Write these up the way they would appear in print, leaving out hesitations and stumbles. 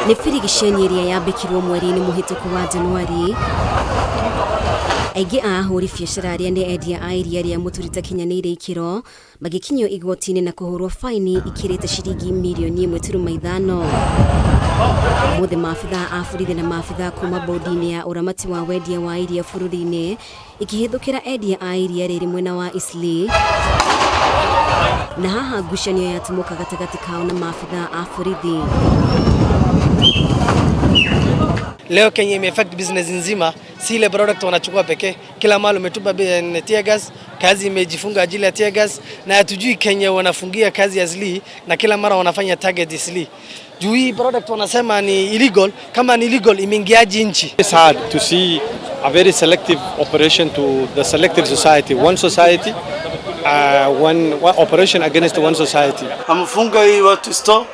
Nĩ Birigiceni ĩrĩa yambĩkirwo mweri-inĩ mũhĩtũku wa Januari. Aingĩ a ahũri biacara arĩa nĩ endia a iria rĩa mutu ritakinyanĩirie ikĩro magĩkinyio igoti-inĩ na kũhũrwo faini ikĩrĩte ciringi mirioni 1.5. Mothe maabithaa a borithi na maabithaa kuma bodi-inĩ ya ũramati wa wendia wa iria bũrũri-inĩ ikĩhĩthũkĩra endia a iria rĩrĩ mwena wa Eastleigh. Na haha ngucanio yatũmũka gatagati kao na maabithaa a borithi. Leo Kenya imeaffect business nzima, si ile product wanachukua pekee. Kila mahali umetupa tear gas, kazi imejifunga ajili ya tear gas, na hatujui Kenya wanafungia kazi ya Eastleigh na kila mara wanafanya target Eastleigh. Juu hii product wanasema ni illegal, kama ni illegal imeingiaje nchi? It's hard to see a very selective operation to the selective society, one society, one operation against one society. Amfunga hii watu store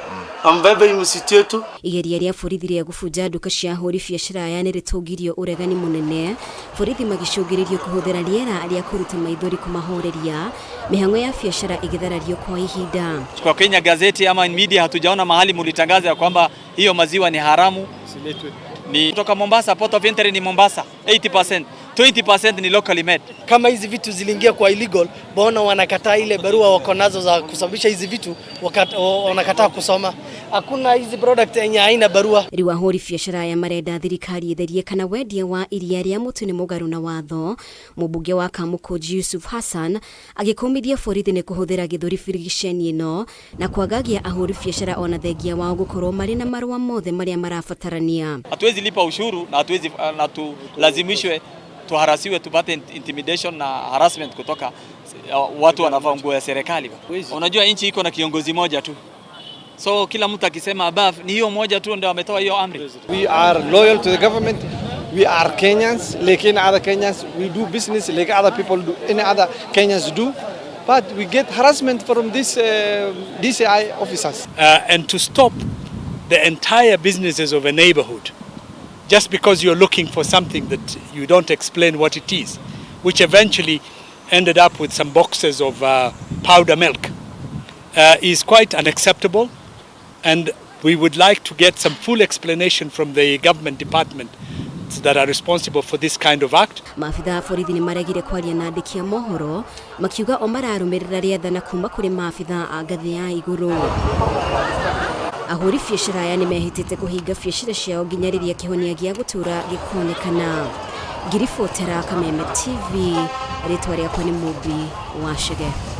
ambebe imsitu yetu. Igeria rĩa borithi rĩa gũbunja nduka cia ahũri biacara aya nĩ rĩtũngirio ũregani mũnene, borithi magĩcũngĩrĩrio kũhũthĩra rĩera rĩa kuruta maithori kũmahoreria, mĩhang'o ya biacara igĩtharario kwa ihinda. Kwa Kenya gazeti ama media hatujaona mahali mulitangaza ya kwamba hiyo maziwa ni haramu. Ni kutoka Mombasa, port of entry ni Mombasa 80%, 20% ni locally made. Kama hizi vitu ziliingia kwa illegal, bona wanakataa ile barua wako nazo za kusababisha hizi vitu, wanakataa kusoma. Hakuna hizi product yenye haina barua. Riu ahũri biacara ya marenda thirikari itherie kana wendia wa iria rĩa mutu nĩ mũgarũ na watho. Mũmbunge wa Kamukoji Yusuf Hassan agĩkũmithia borithi nĩ kũhũthĩra gĩthũri Birigiceni ĩno na kwagagia ahũri biacara ona thengia wao gũkorwo marĩ na marũa mothe marĩa marabatarania. Hatuwezi lipa ushuru na hatuwezi na tulazimishwe tuharasiwe tupate intimidation na harassment kutoka watu wanavaa nguo ya serikali. Unajua nchi iko na kiongozi moja tu. So kila mtu akisema above ni hiyo moja tu ndio ametoa hiyo amri. We are loyal to the government. We are Kenyans, like any other Kenyans. We do business like other people do, any other Kenyans do. But we get harassment from these DCI officers. And to stop the entire businesses of a neighborhood just because you're looking for something that you don't explain what it is, which eventually ended up with some boxes of powder milk, is quite unacceptable, and we would like to get some full explanation from the government department that are responsible for this kind of act. Maabithaa borithi nĩ maregire kwaria na andĩki a mohoro makiuga o mararũmĩrĩra rĩathana kuma kũrĩ maabithaa a ngathĩ ya igũrũ. Ahũri biacara aya nĩ mehĩtĩte kũhinga biacara ciao nginya rĩrĩa kĩhonia gĩa gũtũra gĩkonekana. Ngiribotera Kameme TV, rĩtwa rĩakwa nĩ Mũmbi wa Shege.